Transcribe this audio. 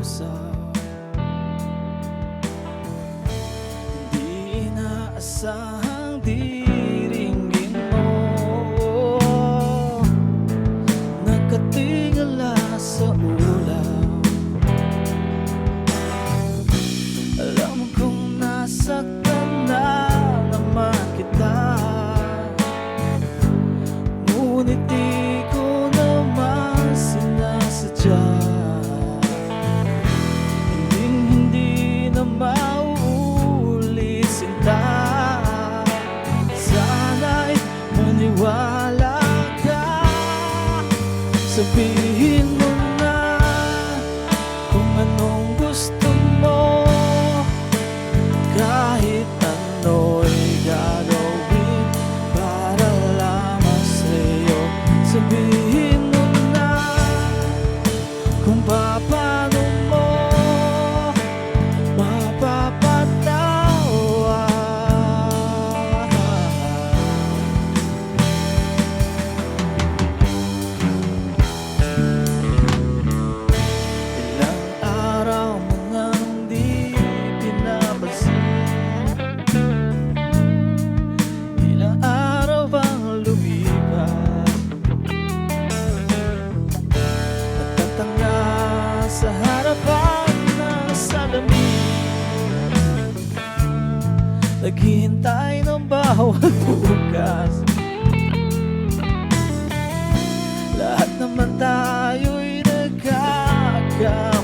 kausap. Hindi inaasahang diringgin mo, nakatingala sa ulap. Alam kong nasaktan na naman kita, ngunit di ko naman sinasadya. Hindi na mauulit sinta, sana'y maniwala ka. Sabihin mo na kung anong gusto mo, kahit ano'y gagawin para lamang sa'yo. Sabihin mo na kung paano mo mapapatawa. Ilang araw mo nang di pinapansin, ilang araw ang lumipas, natatanga sa harapan ng salamin, naghihintay ng bawat bukas. Lahat naman tayo'y nagkakamali.